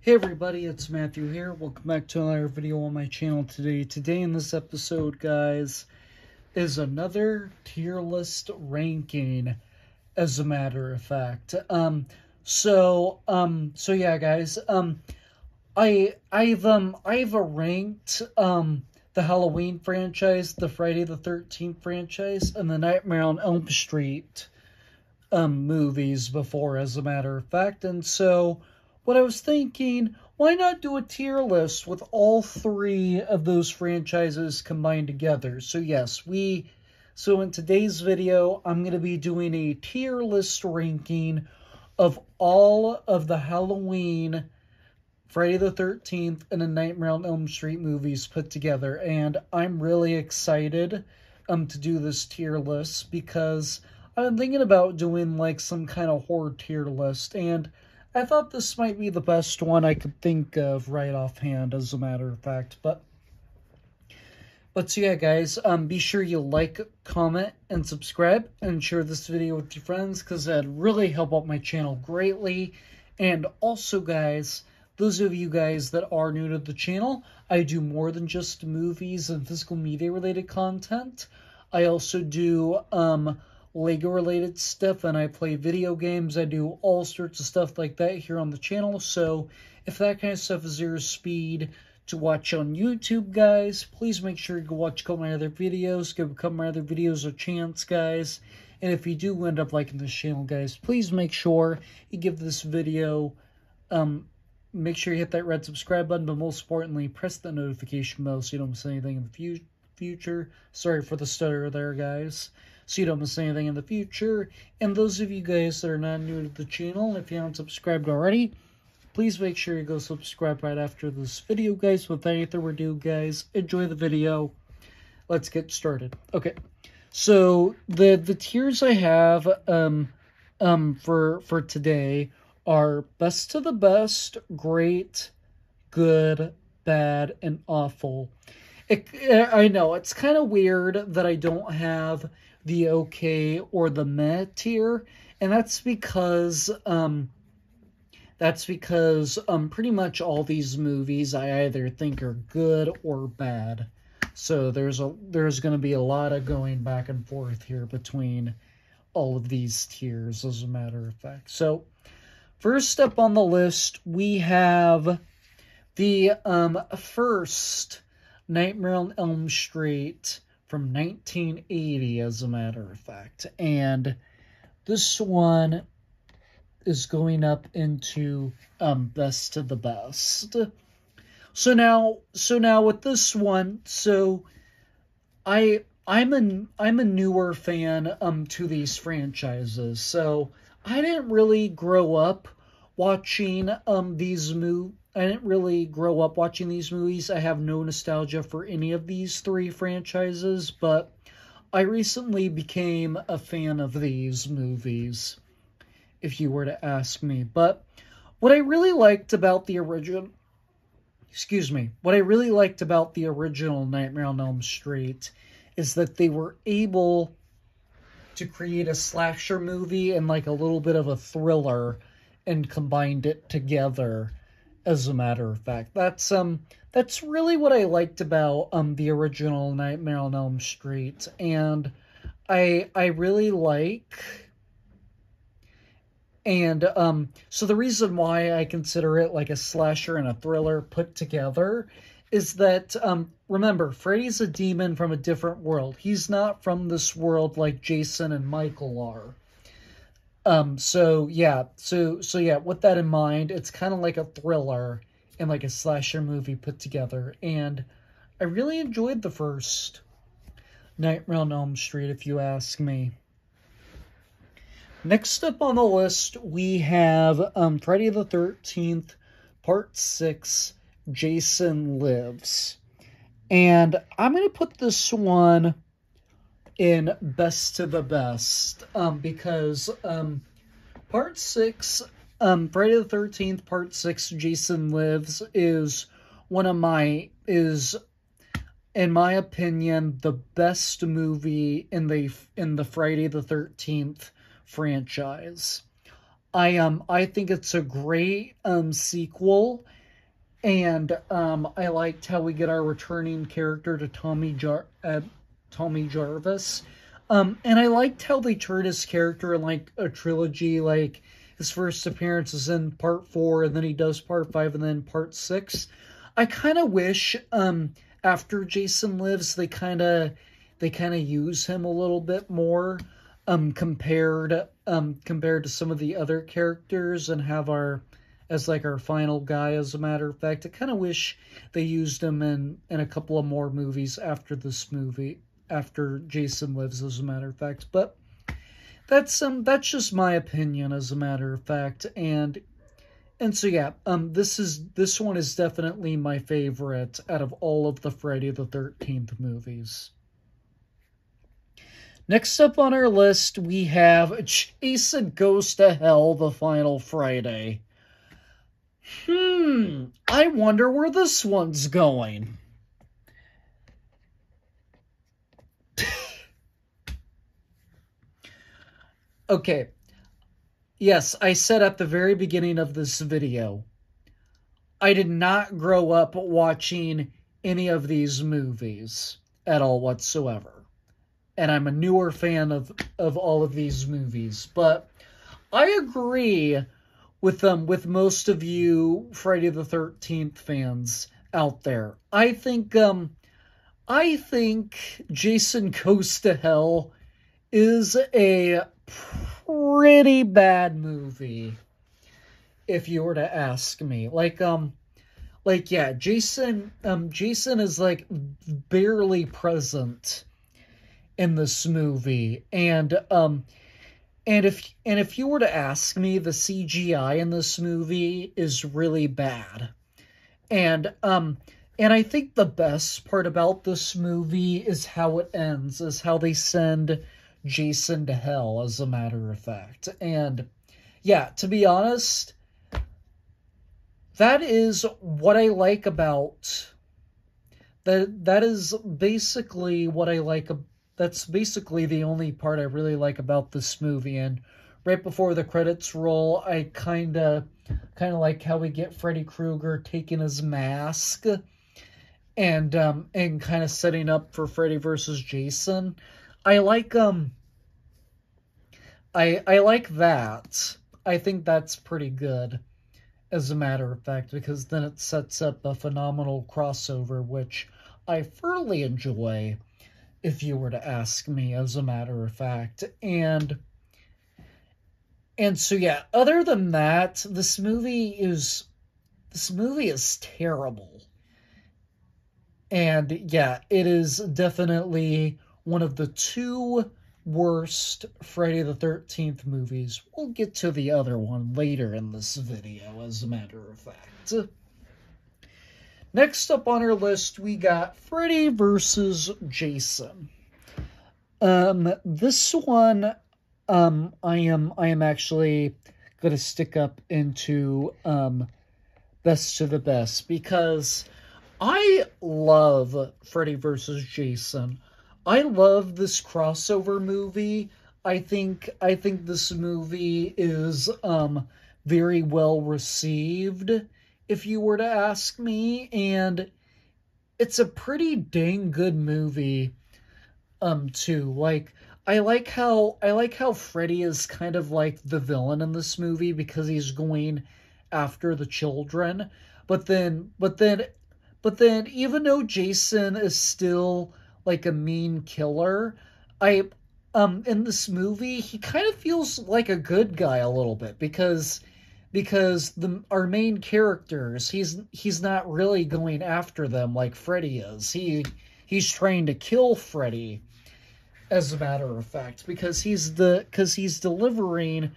Hey everybody, it's Matthew here. Welcome back to another video on my channel today. Today in this episode, guys, is another tier list ranking, as a matter of fact. So yeah, guys, I've ranked, the Halloween franchise, the Friday the 13th franchise, and the Nightmare on Elm Street, movies before, as a matter of fact, and so what I was thinking, why not do a tier list with all three of those franchises combined together? So yes, so in today's video, I'm going to be doing a tier list ranking of all of the Halloween, Friday the 13th, and the Nightmare on Elm Street movies put together. And I'm really excited to do this tier list because I've been thinking about doing like some kind of horror tier list, and I thought this might be the best one I could think of right offhand, as a matter of fact. But so yeah, guys, be sure you like, comment, and subscribe, and share this video with your friends, because that'd really help out my channel greatly. And also, guys, those of you guys that are new to the channel, I do more than just movies and physical media related content. I also do Lego related stuff, and I play video games. I do all sorts of stuff like that here on the channel. So if that kind of stuff is your speed to watch on YouTube, guys, please make sure you go watch a couple of my other videos. Give a couple of my other videos a chance, guys. And if you do end up liking this channel, guys, please make sure you give this video, make sure you hit that red subscribe button, but most importantly, press the notification bell so you don't miss anything in the future. Sorry for the stutter there, guys. So you don't miss anything in the future. And those of you guys that are not new to the channel, if you haven't subscribed already, please make sure you go subscribe right after this video, guys. Without any further ado, guys, enjoy the video. Let's get started. Okay, so the tiers I have for today are best to the best, great, good, bad, and awful. I know it's kind of weird that I don't have the okay or the meh tier, and that's because pretty much all these movies I either think are good or bad. So there's going to be a lot of going back and forth here between all of these tiers, as a matter of fact. So first up on the list, we have the first Nightmare on Elm Street from 1980, as a matter of fact. And this one is going up into best to the best. So now with this one, so I'm a newer fan to these franchises. So I didn't really grow up watching these movies. I didn't really grow up watching these movies. I have no nostalgia for any of these three franchises, but I recently became a fan of these movies, if you were to ask me. But what I really liked about the original Nightmare on Elm Street is that they were able to create a slasher movie and like a little bit of a thriller and combined it together. As a matter of fact, that's really what I liked about the original Nightmare on Elm Street, and I really like, and so the reason why I consider it like a slasher and a thriller put together is that remember, Freddy's a demon from a different world. He's not from this world like Jason and Michael are. So yeah, with that in mind, it's kind of like a thriller and like a slasher movie put together, and I really enjoyed the first Nightmare on Elm Street, if you ask me. Next up on the list, we have Friday the 13th, Part 6, Jason Lives. And I'm going to put this one in best to the best, because Part 6, Friday the 13th, Part 6, Jason Lives is in my opinion, the best movie in the Friday the 13th franchise. I think it's a great sequel, and I liked how we get our returning character to Tommy Jarvis. And I liked how they turned his character in like a trilogy. Like his first appearance is in part 4, and then he does part 5, and then part 6. I kind of wish after Jason Lives they kind of use him a little bit more compared to some of the other characters, and have as like our final guy. As a matter of fact, I kind of wish they used him in a couple of more movies after this movie, after Jason Lives, as a matter of fact. But that's just my opinion, as a matter of fact. And so yeah, this one is definitely my favorite out of all of the Friday the 13th movies. Next up on our list, we have Jason Goes to Hell, The Final Friday. I wonder where this one's going. Okay. Yes, I said at the very beginning of this video, I did not grow up watching any of these movies at all whatsoever. And I'm a newer fan of all of these movies. But I agree with most of you Friday the 13th fans out there. I think Jason Goes to Hell is a pretty bad movie, if you were to ask me. Yeah, Jason is like barely present in this movie, and if you were to ask me, the CGI in this movie is really bad. And I think the best part about this movie is how it ends, is how they send Jason to hell, as a matter of fact. And yeah, to be honest, that is what I like about that is basically what I like. That's basically the only part I really like about this movie. And right before the credits roll, I kind of like how we get Freddy Krueger taking his mask and kind of setting up for Freddy versus Jason. I like I like that. I think that's pretty good, as a matter of fact, because then it sets up a phenomenal crossover, which I thoroughly enjoy, if you were to ask me, as a matter of fact. And so yeah, other than that, this movie is terrible. And yeah, it is definitely one of the 2 worst Friday the 13th movies. We'll get to the other one later in this video, as a matter of fact. Next up on our list, we got Freddy vs. Jason. This one, I am actually gonna stick up into, best to the best, because I love Freddy vs. Jason. I love this crossover movie. I think this movie is, very well received, if you were to ask me, and it's a pretty dang good movie, too. Like, I like how Freddy is kind of like the villain in this movie, because he's going after the children, but then, even though Jason is still like a mean killer, in this movie, he kind of feels like a good guy a little bit, because our main characters, he's not really going after them like Freddy is. He's trying to kill Freddy, as a matter of fact, because he's delivering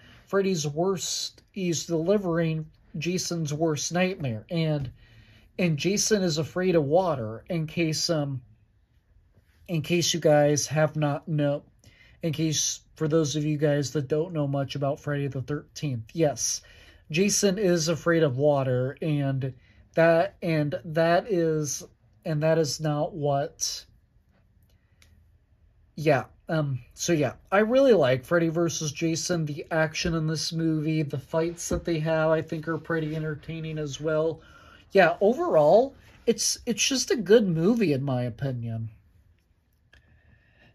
Jason's worst nightmare, and Jason is afraid of water. In case you guys have not know, for those of you guys that don't know much about Friday the 13th, yes, Jason is afraid of water, and that is not what. Yeah, So yeah, I really like Freddy vs. Jason. The action in this movie, the fights that they have, I think are pretty entertaining as well. Yeah, overall, it's just a good movie in my opinion.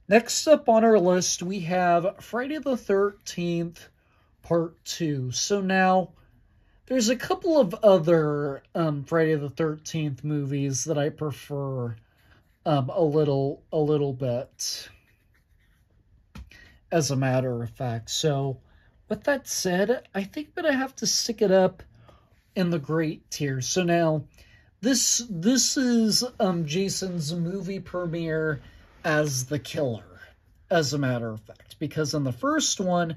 Next up on our list, we have Friday the 13th Part 2. So now, there's a couple of other Friday the 13th movies that I prefer a little bit, as a matter of fact. So, with that said, I think I'm gonna have to stick it up in the great tier. So now, this is Jason's movie premiere as the killer, as a matter of fact, because in the first one,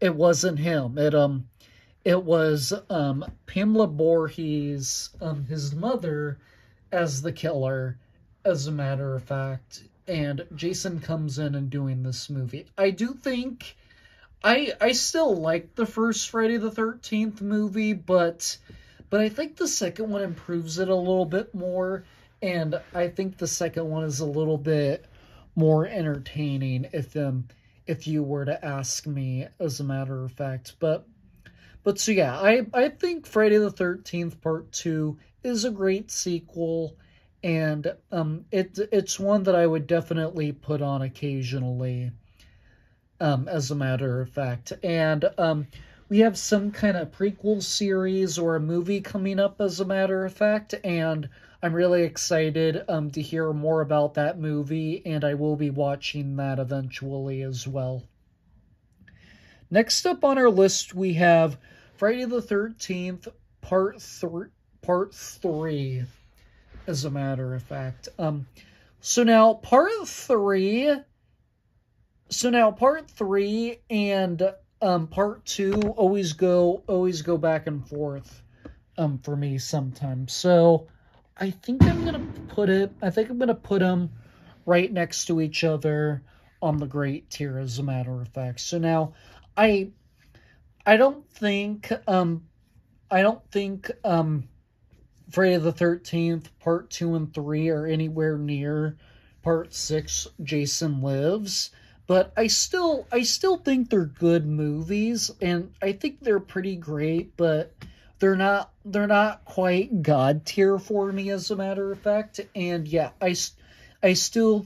it wasn't him. It was Pamela Voorhees, his mother, as the killer, as a matter of fact, and Jason comes in and doing this movie. I do think I still like the first Friday the 13th movie, but I think the second one improves it a little bit more, and I think the second one is a little bit more entertaining if you were to ask me, as a matter of fact. But so yeah, I think Friday the 13th Part 2 is a great sequel, and it's one that I would definitely put on occasionally, as a matter of fact. And we have some kind of prequel series or a movie coming up, as a matter of fact, and I'm really excited to hear more about that movie, and I will be watching that eventually as well. Next up on our list, we have Friday the 13th Part 3, as a matter of fact. So now Part 3 and Part 2 always go back and forth for me sometimes. So I think I'm gonna put them right next to each other on the great tier, as a matter of fact. So now I don't think Friday the 13th Part 2 and 3 are anywhere near Part 6 Jason Lives, but I still think they're good movies, and I think they're pretty great, but they're not quite God tier for me, as a matter of fact. And yeah, I still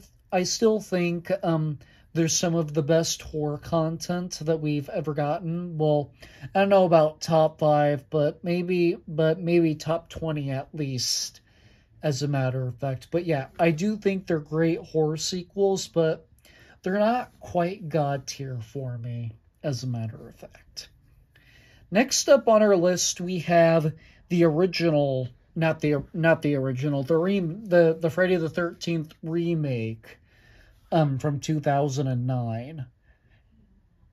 think there's some of the best horror content that we've ever gotten. Well, I don't know about top 5, but maybe top 20 at least, as a matter of fact. But yeah, I do think they're great horror sequels, but they're not quite God tier for me, as a matter of fact. Next up on our list, we have the original, not the original, the Friday the 13th remake from 2009.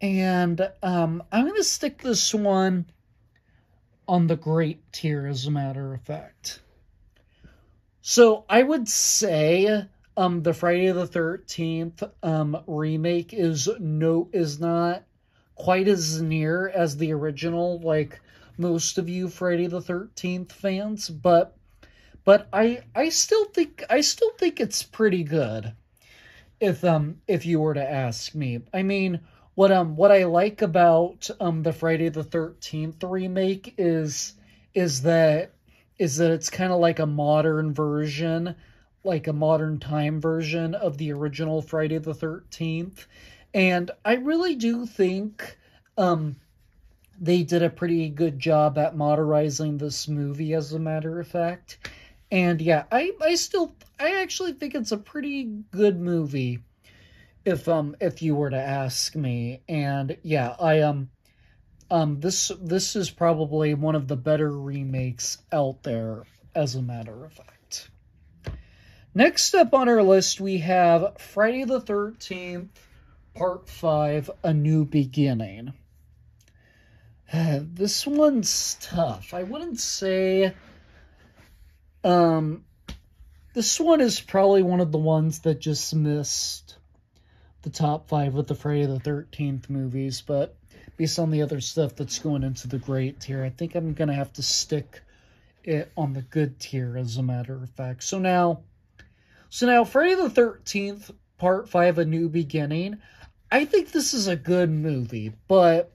And I'm going to stick this one on the great tier, as a matter of fact. So I would say the Friday the 13th remake is not quite as near as the original, like most of you Friday the 13th fans, but I still think it's pretty good. If you were to ask me, I mean, what I like about the Friday the 13th remake is that it's kind of like a modern version, like a modern time version of the original Friday the 13th, and I really do think they did a pretty good job at modernizing this movie, as a matter of fact. And yeah, I actually think it's a pretty good movie, if you were to ask me. And yeah, this is probably one of the better remakes out there, as a matter of fact. Next up on our list, we have Friday the 13th Part 5, A New Beginning. This one's tough. I wouldn't say this one is probably one of the ones that just missed the top 5 of the Friday the 13th movies, but based on the other stuff that's going into the great tier, I think I'm going to have to stick it on the good tier, as a matter of fact. So now Friday the 13th Part 5, A New Beginning, I think this is a good movie, but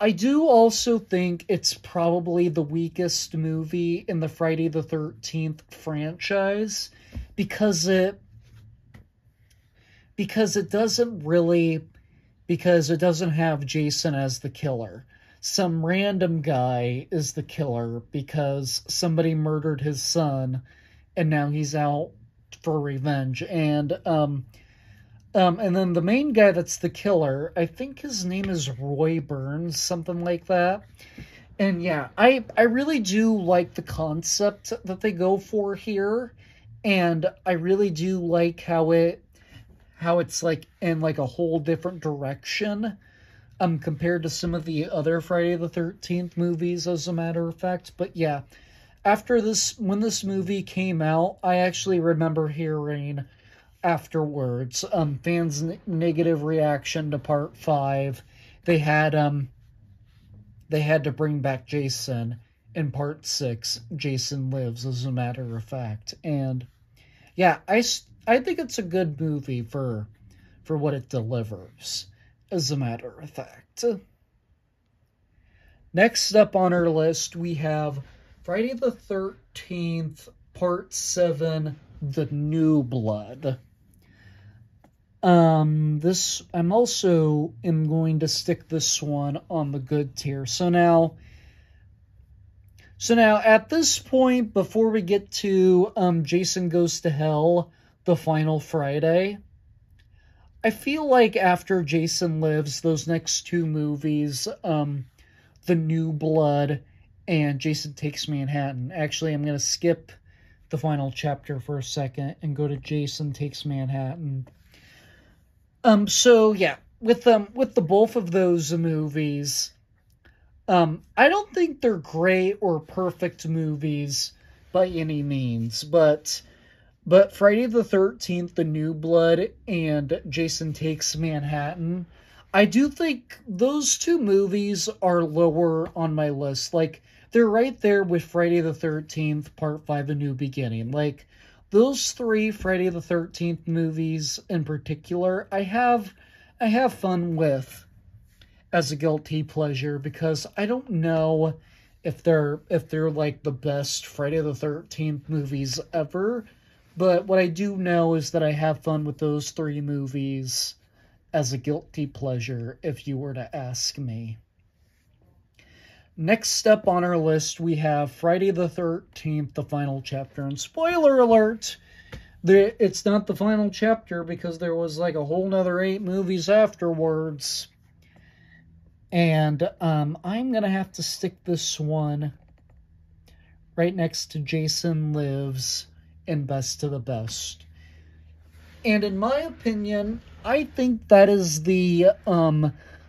I do also think it's probably the weakest movie in the Friday the 13th franchise because it because it doesn't really because it doesn't have Jason as the killer. Some random guy is the killer because somebody murdered his son and now he's out for revenge. And then the main guy that's the killer, I think his name is Roy Burns, something like that. And yeah, I really do like the concept that they go for here. And I really do like how it's like in like a whole different direction compared to some of the other Friday the 13th movies, as a matter of fact. But yeah, when this movie came out, I actually remember hearing afterwards fans' negative reaction to part 5. They had to bring back Jason in part 6. Jason Lives, as a matter of fact. And yeah, I think it's a good movie for what it delivers, as a matter of fact. Next up on our list, we have Friday the 13th, Part 7, The New Blood. I'm also going to stick this one on the good tier. So now at this point, before we get to Jason Goes to Hell, the final Friday, I feel like after Jason Lives, those next two movies, The New Blood and Jason Takes Manhattan. Actually, I'm going to skip the final chapter for a second and go to Jason Takes Manhattan. So yeah, with the both of those movies, I don't think they're great or perfect movies by any means, but Friday the 13th, The New Blood, and Jason Takes Manhattan, I do think those two movies are lower on my list. Like, they're right there with Friday the 13th, Part 5, A New Beginning. Like, those three Friday the 13th movies in particular, I have fun with as a guilty pleasure because I don't know if they're like the best Friday the 13th movies ever, but what I do know is that I have fun with those three movies as a guilty pleasure, if you were to ask me. Next up on our list, we have Friday the 13th, the final chapter. And spoiler alert, it's not the final chapter because there was like a whole nother 8 movies afterwards. And I'm going to have to stick this one right next to Jason Lives and Best of the Best. And in my opinion, I think that is the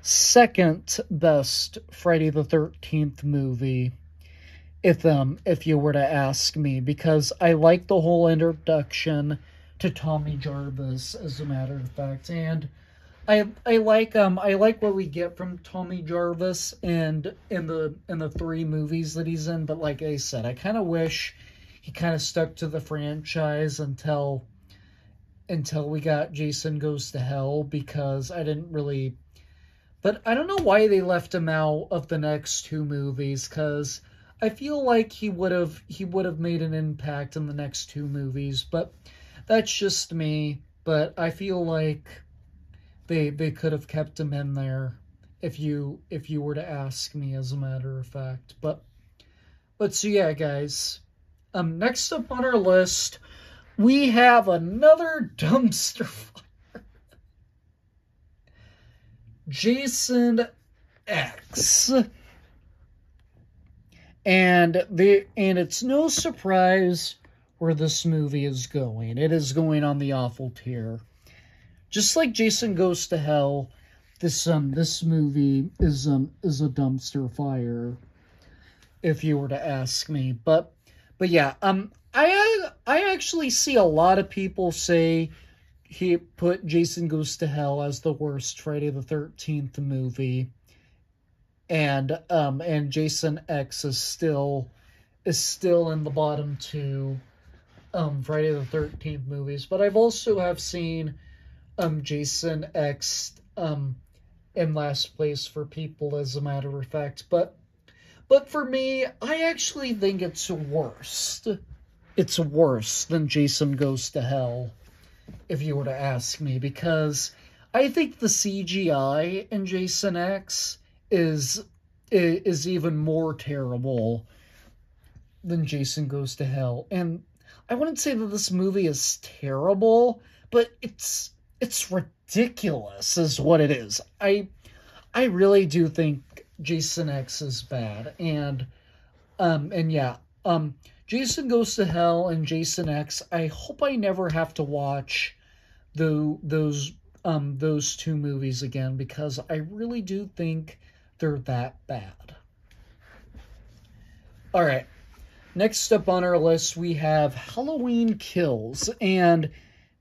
second best Friday the 13th movie, if you were to ask me, because I like the whole introduction to Tommy Jarvis, as a matter of fact, and I like what we get from Tommy Jarvis and in the 3 movies that he's in, but like I said, I kind of wish he kind of stuck to the franchise until we got Jason Goes to Hell, because I didn't really. But I don't know why they left him out of the next 2 movies, because I feel like he would have made an impact in the next 2 movies. But that's just me. But I feel like they could have kept him in there if you were to ask me, as a matter of fact. But so yeah, guys. Next up on our list, we have another dumpster fire. Jason X. And it's no surprise where this movie is going. It is going on the awful tier. Just like Jason Goes to Hell, this movie is a dumpster fire, if you were to ask me. But yeah, I actually see a lot of people say he put Jason Goes to Hell as the worst Friday the 13th movie, and Jason X is still in the bottom 2 Friday the 13th movies. But I've also seen Jason X in last place for people, as a matter of fact. But for me, I actually think it's worse. It's worse than Jason Goes to Hell, if you were to ask me, because I think the CGI in Jason X is even more terrible than Jason Goes to Hell. And I wouldn't say that this movie is terrible, but it's ridiculous is what it is. I really do think Jason X is bad. And yeah, Jason Goes to Hell and Jason X, I hope I never have to watch those two movies again, because I really do think they're that bad. All right. Next up on our list, we have Halloween Kills. And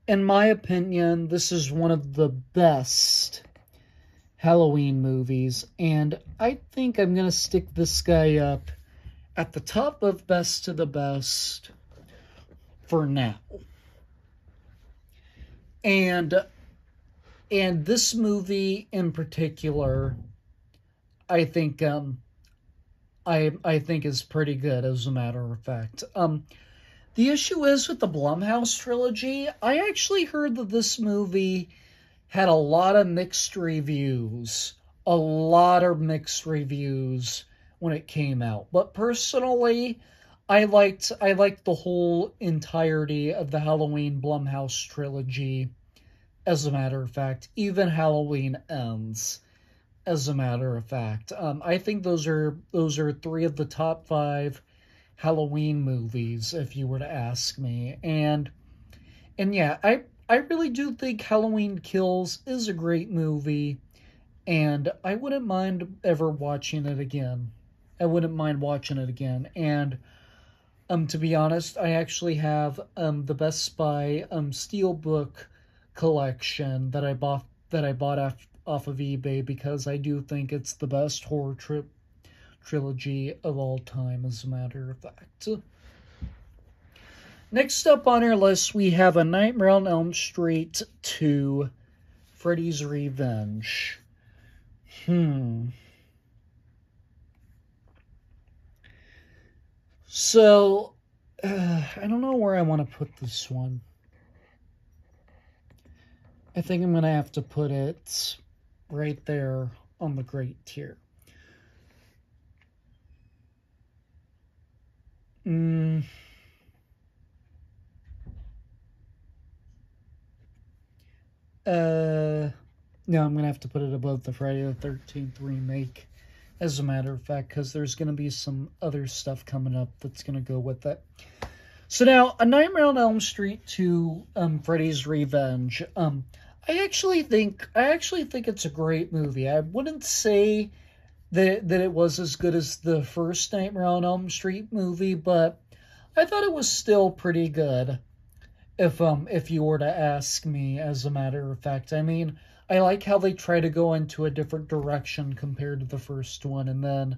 in my opinion, this is one of the best Halloween movies. And I think I'm going to stick this guy up at the top of best to the best for now. And this movie in particular, I think I think is pretty good, as a matter of fact. The issue is with the Blumhouse trilogy, I actually heard that this movie had a lot of mixed reviews. A lot of mixed reviews when it came out. But personally, I liked the whole entirety of the Halloween Blumhouse trilogy, as a matter of fact. Even Halloween Ends, as a matter of fact. I think those are 3 of the top 5 Halloween movies, if you were to ask me. And yeah, I really do think Halloween Kills is a great movie, and I wouldn't mind ever watching it again. I wouldn't mind watching it again. And to be honest, I actually have the Best Buy Steelbook collection that I bought off of eBay, because I do think it's the best horror trilogy of all time, as a matter of fact. Next up on our list, we have A Nightmare on Elm Street 2, Freddy's Revenge. So, I don't know where I want to put this one. I think I'm going to have to put it right there on the great tier. No, I'm going to have to put it above the Friday the 13th remake, as a matter of fact, because there's going to be some other stuff coming up that's going to go with it. So now, A Nightmare on Elm Street 2, Freddy's Revenge. I actually think it's a great movie. I wouldn't say that it was as good as the first Nightmare on Elm Street movie, but I thought it was still pretty good, if you were to ask me, as a matter of fact. I mean, I like how they try to go into a different direction compared to the first one, and then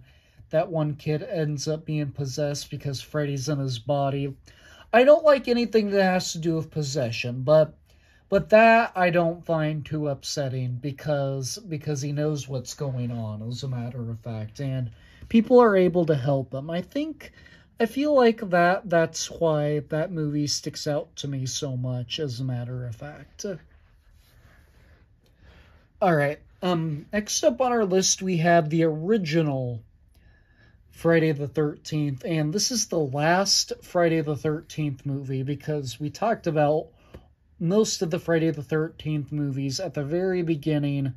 that one kid ends up being possessed because Freddy's in his body. I don't like anything that has to do with possession, but that I don't find too upsetting, because he knows what's going on, as a matter of fact, and people are able to help him. I feel like that's why that movie sticks out to me so much, as a matter of fact. Alright, next up on our list, we have the original Friday the 13th, and this is the last Friday the 13th movie, because we talked about most of the Friday the 13th movies at the very beginning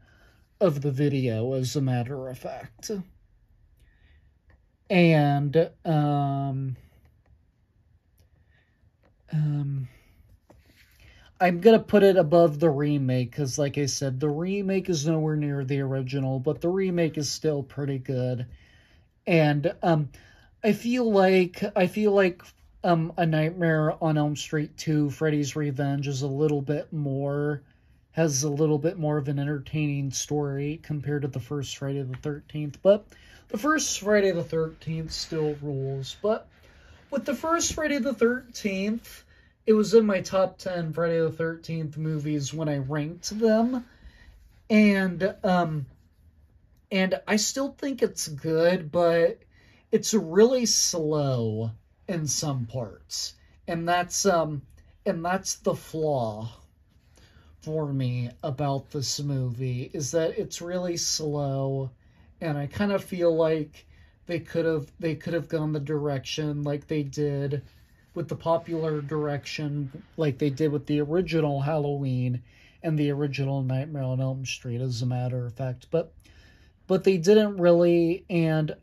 of the video, as a matter of fact. And, I'm going to put it above the remake, because, like I said, the remake is nowhere near the original, but the remake is still pretty good. And, I feel like A Nightmare on Elm Street 2, Freddy's Revenge has a little bit more of an entertaining story compared to the first Friday the 13th. But the first Friday the 13th still rules. But with the first Friday the 13th, it was in my top 10 Friday the 13th movies when I ranked them. And I still think it's good, but it's really slow in some parts. And that's the flaw for me about this movie, is that it's really slow, and I kind of feel like they could have gone the direction like they did with the popular direction, like they did with the original Halloween and the original Nightmare on Elm Street, as a matter of fact. But they didn't really, and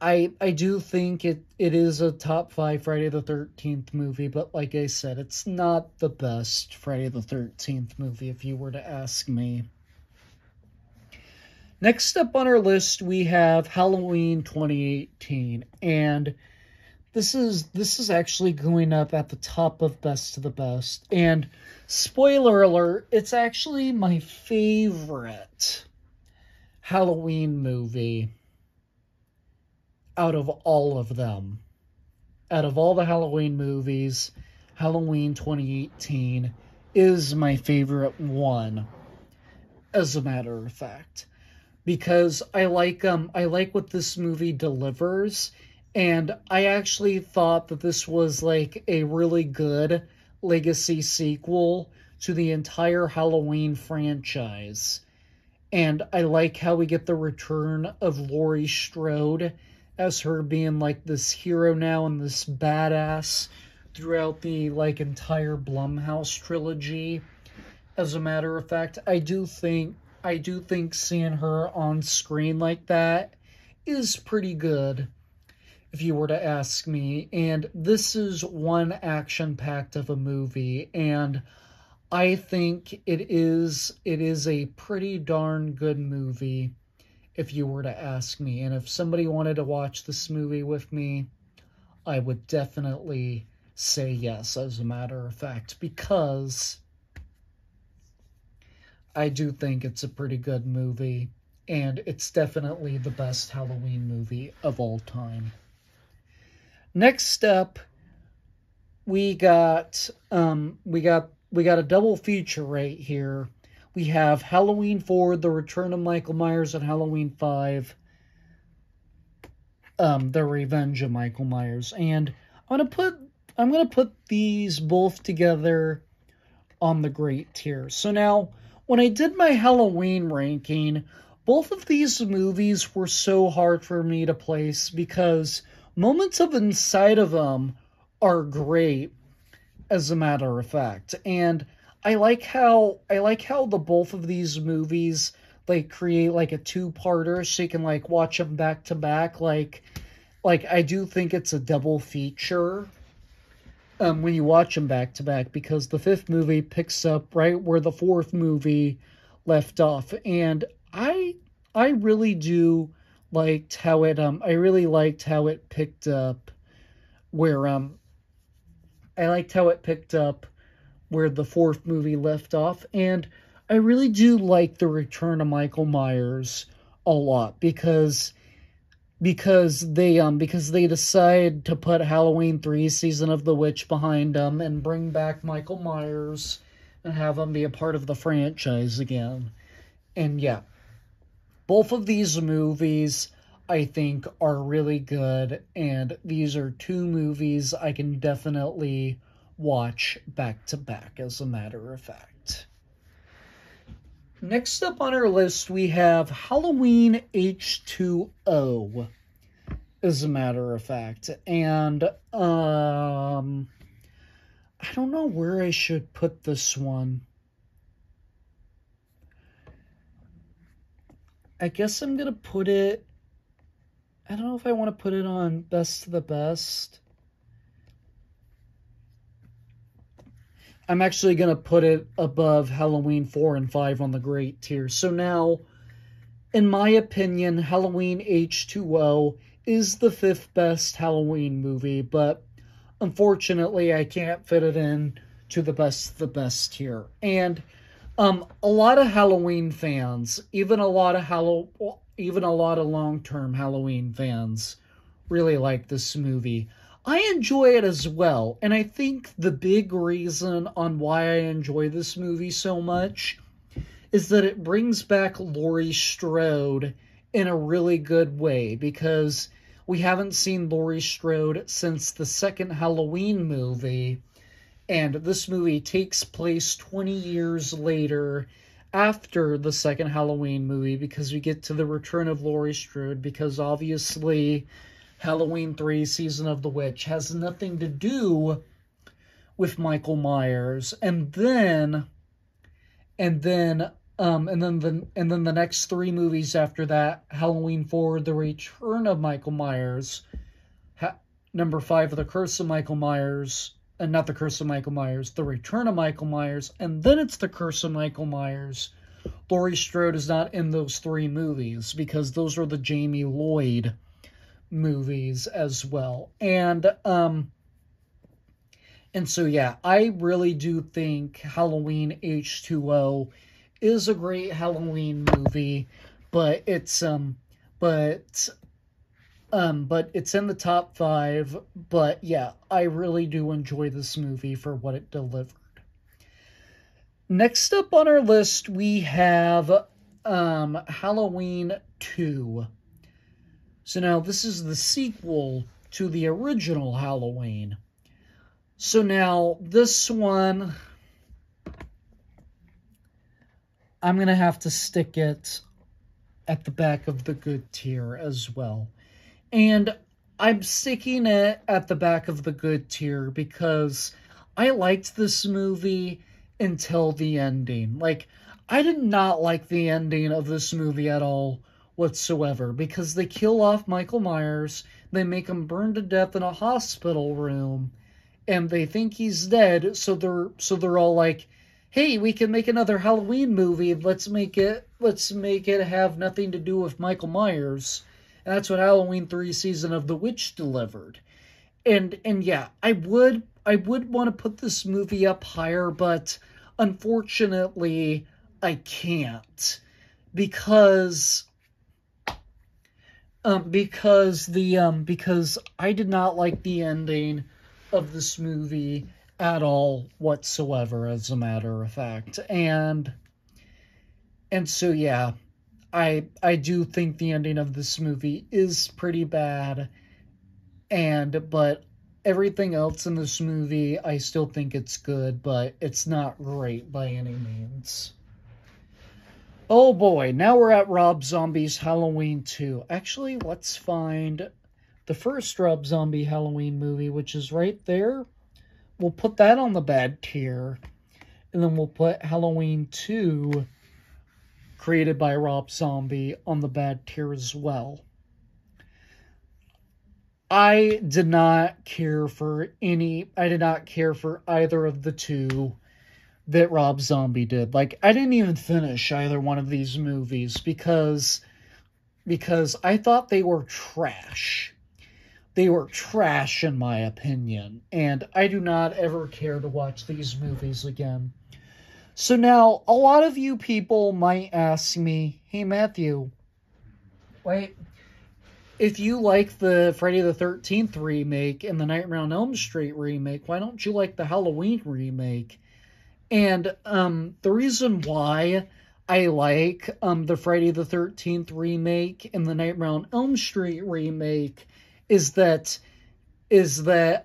I do think it is a top 5 Friday the 13th movie, but like I said, it's not the best Friday the 13th movie, if you were to ask me. Next up on our list, we have Halloween 2018, and this is actually going up at the top of best of the best. And spoiler alert, it's actually my favorite Halloween movie out of all of them. Out of all the Halloween movies, Halloween 2018 is my favorite one, as a matter of fact. Because I like what this movie delivers, and I actually thought that this was like a really good legacy sequel to the entire Halloween franchise. And I like how we get the return of Laurie Strode as her being like this hero now and this badass throughout the like entire Blumhouse trilogy. As a matter of fact, I do think seeing her on screen like that is pretty good, if you were to ask me. And this is one action-packed of a movie, and I think it is a pretty darn good movie, if you were to ask me. And if somebody wanted to watch this movie with me, I would definitely say yes, as a matter of fact, because I do think it's a pretty good movie, and it's definitely the best Halloween movie of all time. Next up, we got a double feature right here. We have Halloween 4, The Return of Michael Myers, and Halloween 5, The Revenge of Michael Myers. And I'm gonna put these both together on the great tier. So now, when I did my Halloween ranking, both of these movies were so hard for me to place because moments of inside of them are great, as a matter of fact. And I like how the both of these movies like create like a two-parter, so you can like watch them back to back. Like I do think it's a double feature when you watch them back to back, because the fifth movie picks up right where the fourth movie left off. And I really do liked how it I really liked how it picked up where I liked how it picked up where the fourth movie left off. And I really do like the return of Michael Myers a lot, because they decide to put Halloween 3 Season of the Witch behind them and bring back Michael Myers and have him be a part of the franchise again. And yeah, both of these movies I think are really good, and these are two movies I can definitely watch back to back, as a matter of fact. Next up on our list, we have Halloween H2O, as a matter of fact. And I don't know where I should put this one. I guess I'm going to put it, I don't know if I want to put it on best of the best. I'm actually going to put it above Halloween 4 and 5 on the great tier. So now, in my opinion, Halloween H2O is the fifth best Halloween movie, but unfortunately I can't fit it in to the best of the best tier. And a lot of Halloween fans, even a lot of long-term Halloween fans, really like this movie. I enjoy it as well. And I think the big reason on why I enjoy this movie so much is that it brings back Laurie Strode in a really good way, because we haven't seen Laurie Strode since the second Halloween movie, and this movie takes place 20 years later after the second Halloween movie, because we get to the return of Laurie Strode, because obviously Halloween 3 Season of the Witch has nothing to do with Michael Myers. And then the next three movies after that, Halloween 4, The Return of Michael Myers, number 5, The Curse of Michael Myers, and not The Curse of Michael Myers, The Return of Michael Myers, and then it's The Curse of Michael Myers. Laurie Strode is not in those three movies, because those are the Jamie Lloyd movies as well. And so, yeah, I really do think Halloween H2O is a great Halloween movie, but it's in the top 5. But yeah, I really do enjoy this movie for what it delivered. Next up on our list, we have Halloween 2. So now this is the sequel to the original Halloween. So now this one, I'm going to have to stick it at the back of the good tier as well. And I'm sticking it at the back of the good tier because I liked this movie until the ending. Like, I did not like the ending of this movie at all whatsoever, because they kill off Michael Myers, they make him burn to death in a hospital room, and they think he's dead, so they're all like, hey, we can make another Halloween movie, let's make it have nothing to do with Michael Myers. And that's what Halloween 3 Season of the Witch delivered. And yeah, I would want to put this movie up higher, but unfortunately I can't, because I did not like the ending of this movie at all whatsoever, as a matter of fact. And so yeah, I do think the ending of this movie is pretty bad, but everything else in this movie, I still think it's good, but it's not great by any means. Oh boy, now we're at Rob Zombie's Halloween 2. Actually, let's find the first Rob Zombie Halloween movie, which is right there. We'll put that on the bad tier, and then we'll put Halloween 2, created by Rob Zombie, on the bad tier as well. I did not care for either of the two that Rob Zombie did. Like, I didn't even finish either one of these movies because I thought they were trash. They were trash, in my opinion, and I do not ever care to watch these movies again. So now, a lot of you people might ask me, hey Matthew, wait, if you like the Friday the 13th remake and the Nightmare on Elm Street remake, why don't you like the Halloween remake? And the reason why I like the Friday the 13th remake and the Nightmare on Elm Street remake is that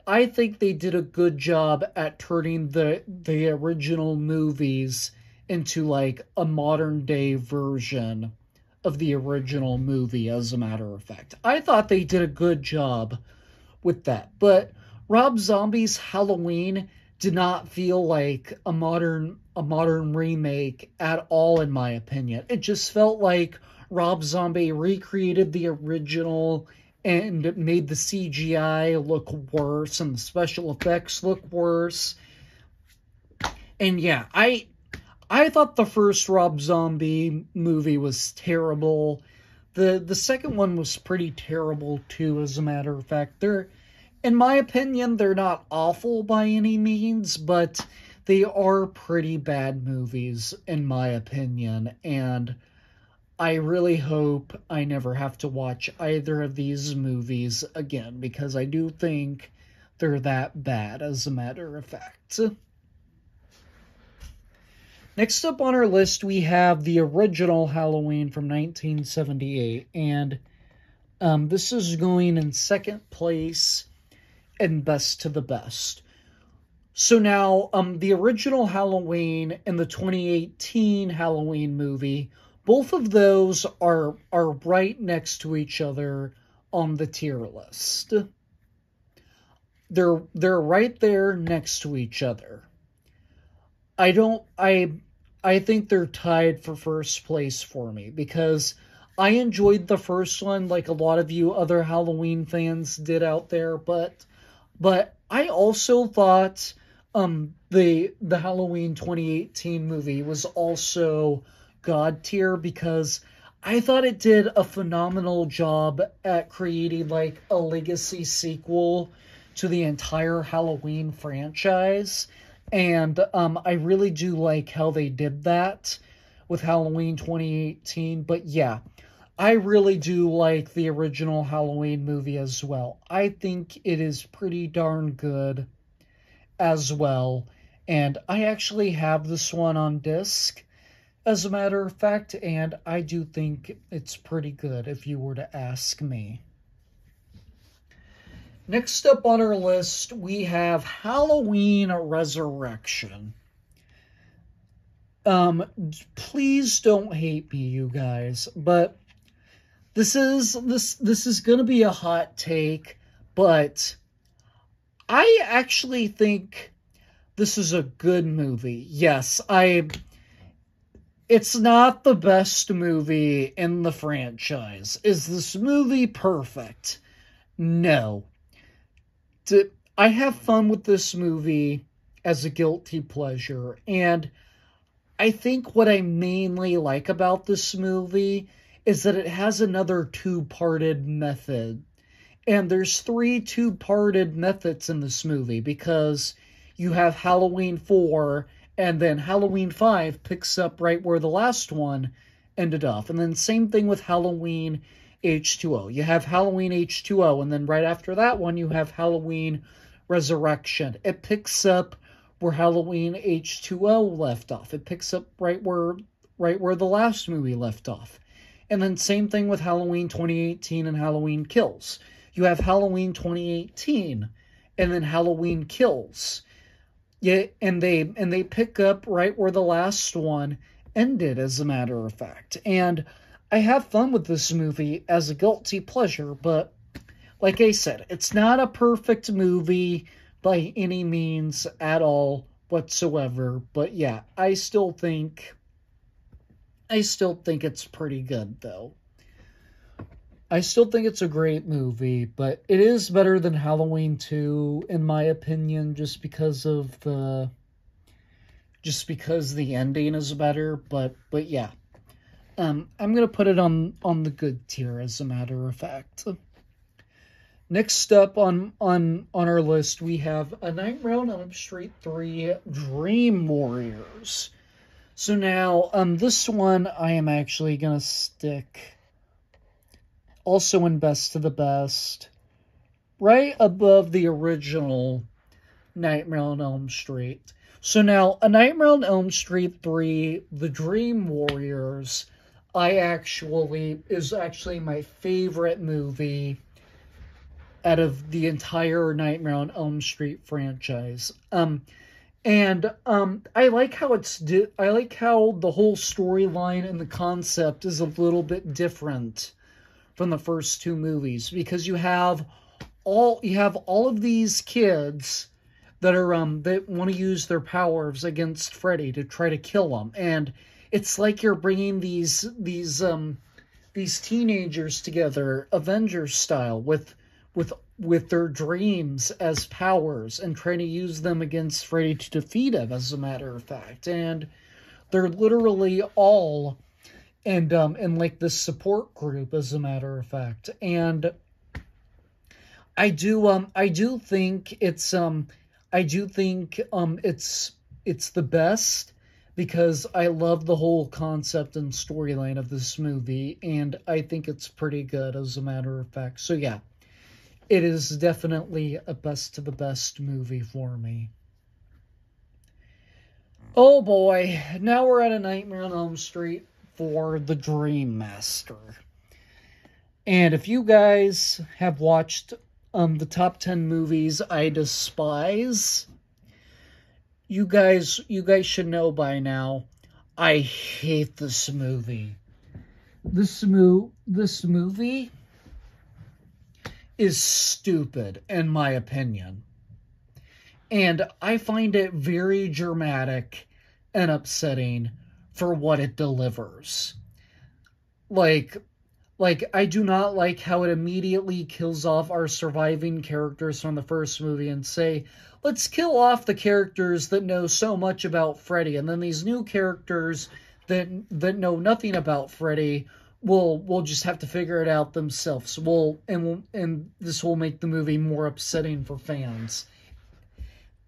I think they did a good job at turning the original movies into like a modern day version of the original movie, as a matter of fact. I thought they did a good job with that. But Rob Zombie's Halloween did not feel like a modern remake at all, in my opinion. It just felt like Rob Zombie recreated the original and made the CGI look worse and the special effects look worse. And yeah, I thought the first Rob Zombie movie was terrible. The second one was pretty terrible too, as a matter of fact. In my opinion, they're not awful by any means, but they are pretty bad movies, in my opinion. And I really hope I never have to watch either of these movies again, because I do think they're that bad, as a matter of fact. Next up on our list, we have the original Halloween from 1978, and this is going in second place and best to the best. So now, the original Halloween and the 2018 Halloween movie, both of those are right next to each other on the tier list. They're right there next to each other. I think they're tied for first place for me because I enjoyed the first one like a lot of you other Halloween fans did out there, but I also thought the Halloween 2018 movie was also God tier because I thought it did a phenomenal job at creating like a legacy sequel to the entire Halloween franchise. And I really do like how they did that with Halloween 2018. But yeah, I really do like the original Halloween movie as well. I think it is pretty darn good as well. And I actually have this one on disc, as a matter of fact, and I do think it's pretty good if you were to ask me. Next up on our list, we have Halloween Resurrection. Please don't hate me, you guys, but this is going to be a hot take, but I actually think this is a good movie. Yes, it's not the best movie in the franchise. Is this movie perfect? No. I have fun with this movie as a guilty pleasure, and I think what I mainly like about this movie is that it has another two-parted method. And there's 3 two-parted methods in this movie because you have Halloween 4 and then Halloween 5 picks up right where the last one ended off. And then same thing with Halloween H2O. You have Halloween H2O, and then right after that one, you have Halloween Resurrection. It picks up where Halloween H2O left off. It picks up right where the last movie left off. And then same thing with Halloween 2018 and Halloween Kills. You have Halloween 2018 and then Halloween Kills. Yeah, and they pick up right where the last one ended, as a matter of fact. And I have fun with this movie as a guilty pleasure, but like I said, it's not a perfect movie by any means at all whatsoever. But yeah, I still think it's pretty good, though. I still think it's a great movie, but it is better than Halloween 2, in my opinion, just because the ending is better. But yeah. I'm going to put it on the good tier, as a matter of fact. Next up on our list, we have A Nightmare on Elm Street 3 Dream Warriors. So now, this one I am actually going to stick also in best to the best, right above the original Nightmare on Elm Street. So now, A Nightmare on Elm Street 3, The Dream Warriors, is actually my favorite movie out of the entire Nightmare on Elm Street franchise. I like how I like how the whole storyline and the concept is a little bit different from the first 2 movies, because you have all of these kids that are that want to use their powers against Freddy to try to kill him, and it's like you're bringing these teenagers together, Avengers style, with their dreams as powers and trying to use them against Freddy to defeat him, as a matter of fact. And they're literally all in like this support group, as a matter of fact. And I do think it's the best, because I love the whole concept and storyline of this movie, and I think it's pretty good, as a matter of fact. So yeah, it is definitely a best of the best movie for me. Oh boy, now we're at A Nightmare on Elm Street for The Dream Master. And if you guys have watched the top 10 movies I despise, you guys should know by now, I hate this movie. This movie is stupid, in my opinion. And I find it very dramatic and upsetting for what it delivers. Like, I do not like how it immediately kills off our surviving characters from the first movie and say, let's kill off the characters that know so much about Freddy, and then these new characters that know nothing about Freddy will just have to figure it out themselves. And this will make the movie more upsetting for fans.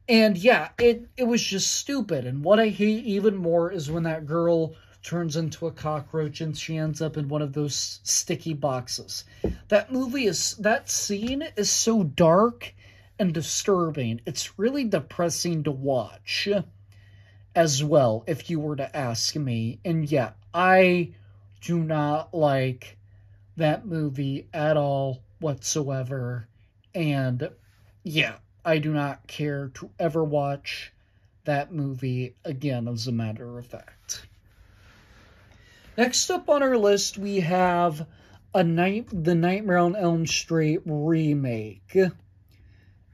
And yeah, it was just stupid. And what I hate even more is when that girl turns into a cockroach and she ends up in one of those sticky boxes. That scene is so dark and disturbing. It's really depressing to watch as well, if you were to ask me. And yeah, I do not like that movie at all whatsoever. And yeah, I do not care to ever watch that movie again, as a matter of fact. Next up on our list, we have the Nightmare on Elm Street remake,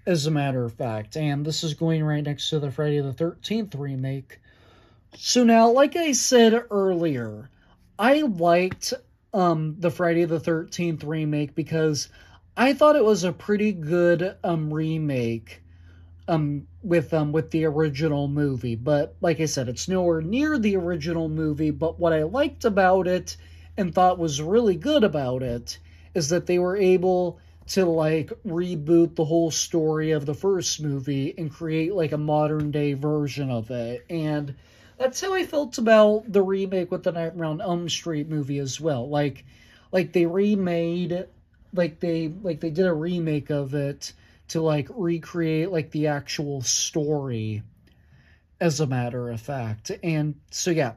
as a matter of fact. And this is going right next to the Friday the 13th remake. So now, like I said earlier, I liked the Friday the 13th remake because I thought it was a pretty good remake with the original movie. But like I said, it's nowhere near the original movie. But what I liked about it and thought was really good about it is that they were able to like reboot the whole story of the first movie and create like a modern day version of it. And that's how I felt about the remake with the Nightmare on Elm Street movie as well. Like they remade, like they did a remake of it to like recreate like the actual story, as a matter of fact. And so yeah,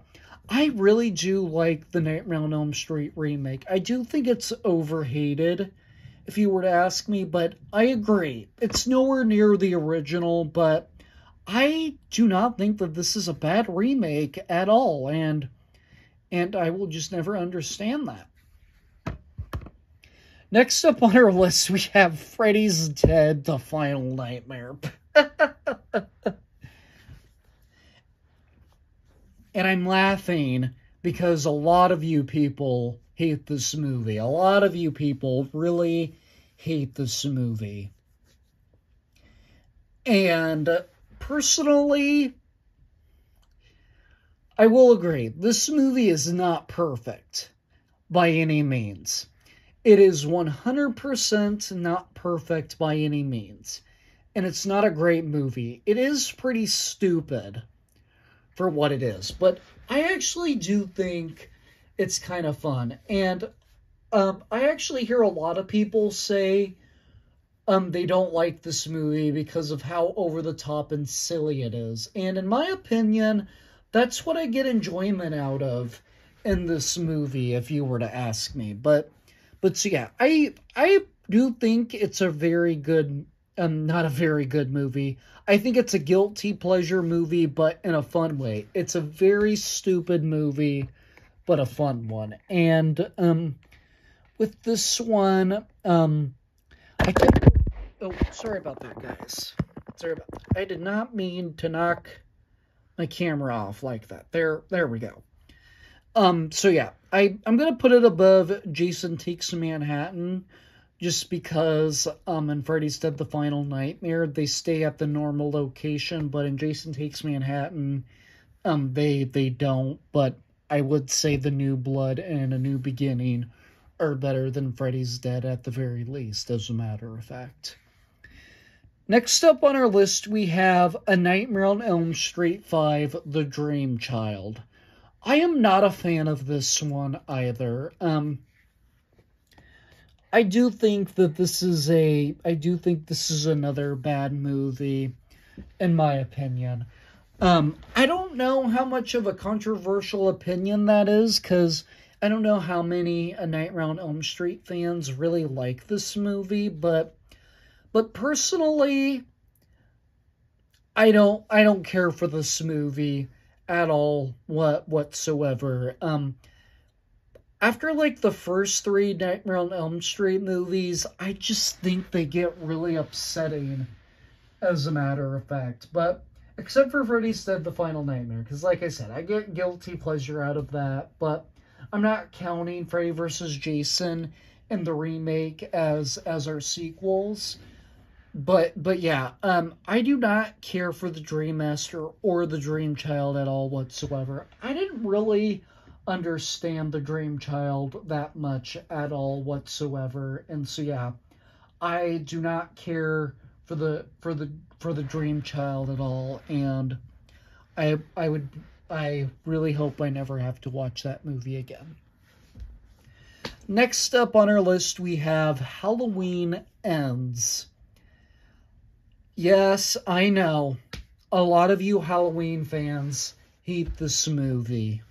I really do like the Nightmare on Elm Street remake. I do think it's overhated, if you were to ask me, but I agree. It's nowhere near the original, but I do not think that this is a bad remake at all, and I will just never understand that. Next up on our list, we have Freddy's Dead: The Final Nightmare. And I'm laughing because a lot of you people hate this movie. A lot of you people really hate this movie. And personally, I will agree. This movie is not perfect by any means. It is 100% not perfect by any means. And it's not a great movie. It is pretty stupid for what it is. But I actually do think it's kind of fun. And I actually hear a lot of people say they don't like this movie because of how over-the-top and silly it is. And in my opinion, that's what I get enjoyment out of in this movie, if you were to ask me. But so yeah, I do think it's a very good, not a very good movie. I think it's a guilty pleasure movie, but in a fun way. It's a very stupid movie, but a fun one. And with this one, I kept... Oh, sorry about that, guys. Sorry about that. I did not mean to knock my camera off like that. There we go. So yeah, I'm gonna put it above Jason Takes Manhattan, just because in Freddy's Dead: The Final Nightmare, they stay at the normal location, but in Jason Takes Manhattan, they don't. But I would say The New Blood and A New Beginning are better than Freddy's Dead at the very least, as a matter of fact. Next up on our list, we have A Nightmare on Elm Street 5: The Dream Child. I am not a fan of this one either. I do think that this is another bad movie, in my opinion. I don't know how much of a controversial opinion that is, because I don't know how many A Nightmare on Elm Street fans really like this movie, but personally, I don't care for this movie at all whatsoever. After like the first three Nightmare on Elm Street movies, I just think they get really upsetting, as a matter of fact. But except for Freddy's Dead: The Final Nightmare, because like I said, I get guilty pleasure out of that, but I'm not counting Freddy vs. Jason and the remake as our sequels. But yeah, I do not care for the Dream Master or the Dream Child at all whatsoever. I didn't really understand the Dream Child that much at all whatsoever, and so yeah, I do not care for the Dream Child at all, and I really hope I never have to watch that movie again. Next up on our list, we have Halloween Ends. Yes, I know. A lot of you Halloween fans hate this movie.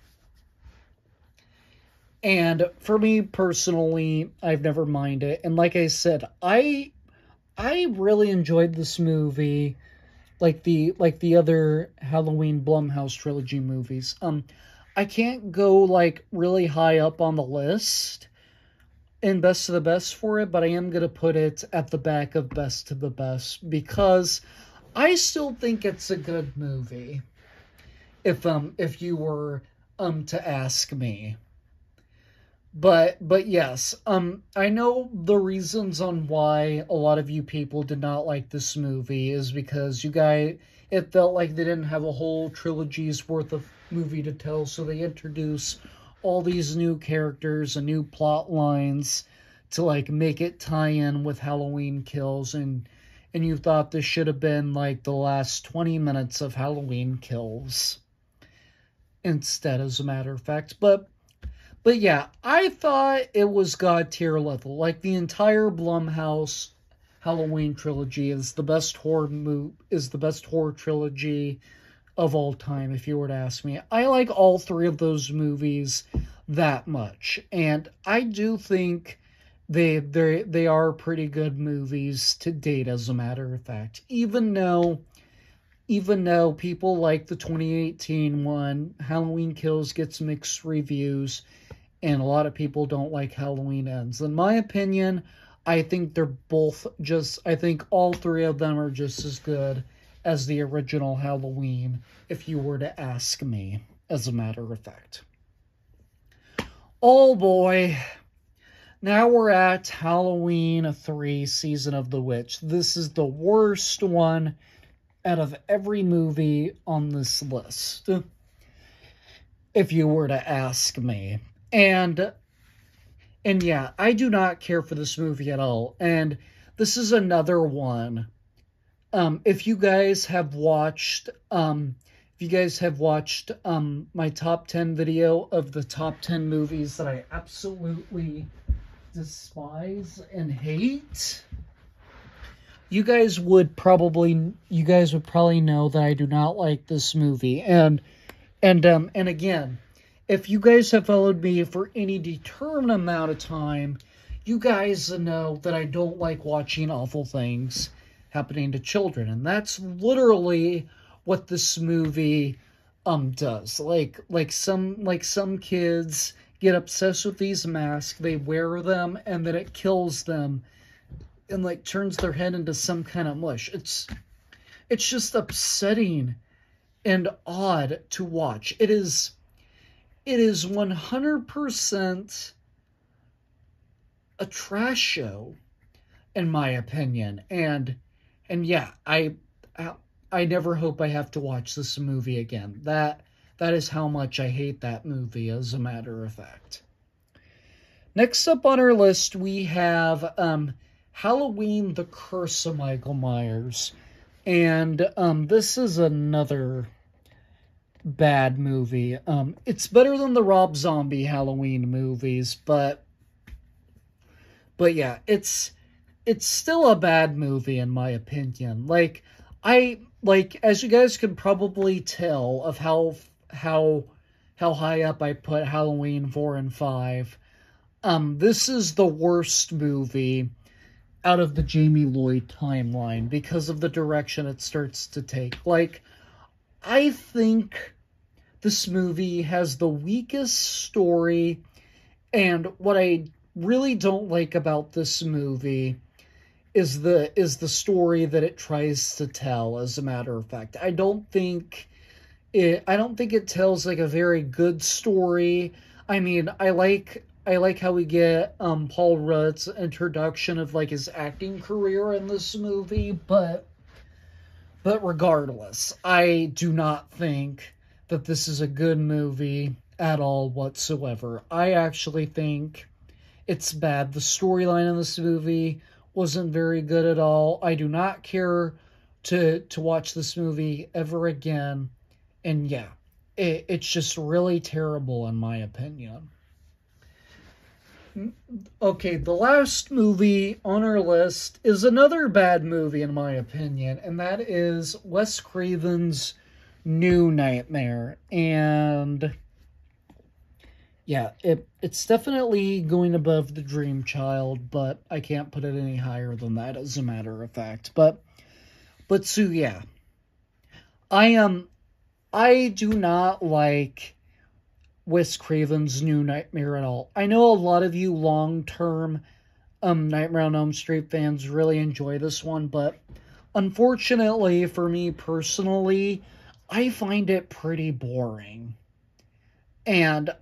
And for me personally, I've never minded. And like I said, I really enjoyed this movie, like the other Halloween Blumhouse trilogy movies. I can't go like really high up on the list in best of the best for it, but I am gonna put it at the back of best of the best because I still think it's a good movie. If you were to ask me. But yes, I know the reasons on why a lot of you people did not like this movie is because it felt like they didn't have a whole trilogy's worth of movie to tell, so they introduce all these new characters and new plot lines to like make it tie in with Halloween Kills, and you thought this should have been like the last 20 minutes of Halloween Kills instead, as a matter of fact. But yeah, I thought it was God tier level. Like the entire Blumhouse Halloween trilogy is the best horror trilogy of all time, if you were to ask me. I like all three of those movies that much, and I do think they are pretty good movies to date, as a matter of fact. Even though people like the 2018 one, Halloween Kills, gets mixed reviews, and a lot of people don't like Halloween Ends. In my opinion, I think I think all three of them are just as good as the original Halloween, if you were to ask me, as a matter of fact. Oh boy. Now we're at Halloween 3, Season of the Witch. This is the worst one out of every movie on this list, if you were to ask me. And yeah, I do not care for this movie at all. And this is another one. If you guys have watched my top 10 video of the top 10 movies that I absolutely despise and hate, you guys would probably know that I do not like this movie. And again, if you guys have followed me for any determined amount of time, you guys know that I don't like watching awful things happening to children. And that's literally what this movie does. Like some kids get obsessed with these masks, they wear them, and then it kills them and like turns their head into some kind of mush. It's just upsetting and odd to watch. It is 100% a trash show, in my opinion. And yeah, I never hope I have to watch this movie again. That is how much I hate that movie, as a matter of fact. Next up on our list, we have Halloween: The Curse of Michael Myers. And this is another bad movie. It's better than the Rob Zombie Halloween movies, but But yeah, it's still a bad movie in my opinion. Like as you guys can probably tell of how high up I put Halloween 4 and 5. This is the worst movie out of the Jamie Lloyd timeline because of the direction it starts to take. Like, I think this movie has the weakest story, and what I really don't like about this movie is the story that it tries to tell, as a matter of fact. I don't think it tells like a very good story. I mean, I like how we get Paul Rudd's introduction of like his acting career in this movie, but regardless, I do not think that this is a good movie at all whatsoever. I actually think it's bad. The storyline in this movie wasn't very good at all. I do not care to watch this movie ever again. And yeah, it's just really terrible in my opinion. Okay, the last movie on our list is another bad movie in my opinion, and that is Wes Craven's New Nightmare. And yeah, it's definitely going above The Dream Child, but I can't put it any higher than that, as a matter of fact. But so yeah, I do not like Wes Craven's New Nightmare at all. I know a lot of you long-term Nightmare on Elm Street fans really enjoy this one, but unfortunately for me personally, I find it pretty boring. And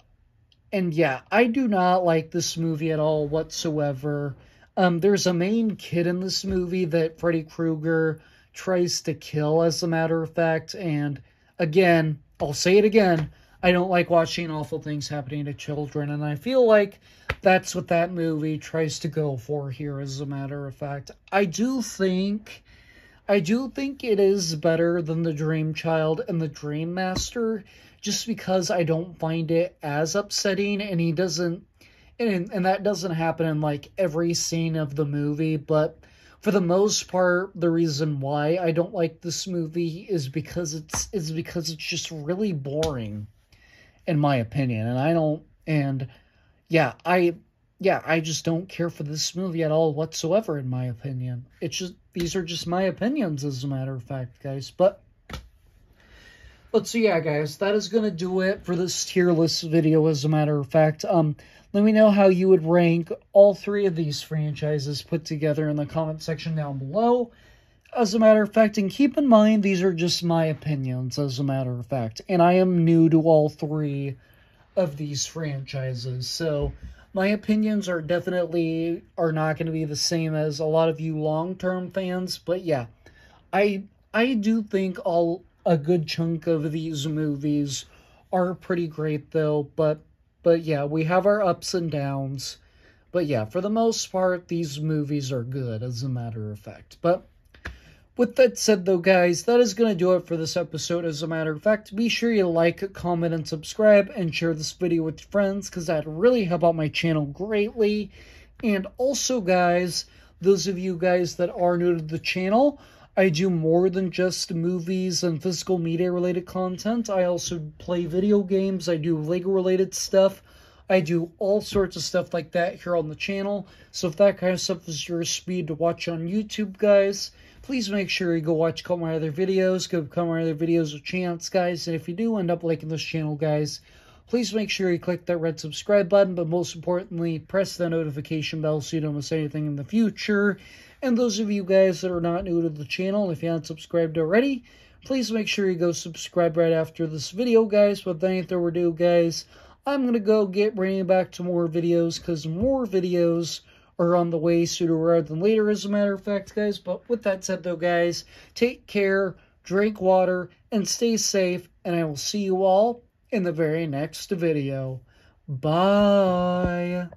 yeah, I do not like this movie at all whatsoever. There's a main kid in this movie that Freddy Krueger tries to kill, as a matter of fact, and again, I'll say it again, I don't like watching awful things happening to children, and I feel like that's what that movie tries to go for here, as a matter of fact. I do think it is better than The Dream Child and The Dream Master, just because I don't find it as upsetting, and he doesn't, and that doesn't happen in like every scene of the movie, but for the most part, the reason why I don't like this movie is because it's just really boring, in my opinion. And I just don't care for this movie at all whatsoever, in my opinion. These are just my opinions, as a matter of fact, guys. But so yeah, guys, that is going to do it for this tier list video, as a matter of fact. Let me know how you would rank all three of these franchises put together in the comment section down below. As a matter of fact, and keep in mind, these are just my opinions, as a matter of fact. And I am new to all three of these franchises, so my opinions are not going to be the same as a lot of you long-term fans. But yeah, I do think a good chunk of these movies are pretty great, though. But yeah, we have our ups and downs. But yeah, for the most part, these movies are good, as a matter of fact. But with that said, though, guys, that is going to do it for this episode, as a matter of fact. Be sure you like, comment, and subscribe, and share this video with your friends, because that'd really help out my channel greatly. And also, guys, those of you guys that are new to the channel, I do more than just movies and physical media-related content. I also play video games, I do LEGO-related stuff, I do all sorts of stuff like that here on the channel. So if that kind of stuff is your speed to watch on YouTube, guys, please make sure you go watch a couple of my other videos, give a couple of my other videos a chance, guys. And if you do end up liking this channel, guys, please make sure you click that red subscribe button, but most importantly, press the notification bell so you don't miss anything in the future. And those of you guys that are not new to the channel, if you haven't subscribed already, please make sure you go subscribe right after this video, guys. Without any further ado, guys, I'm going to go get bringing back to more videos, because more videos are on the way sooner rather than later, as a matter of fact, guys. But with that said, though, guys, take care, drink water, and stay safe, and I will see you all in the very next video. Bye.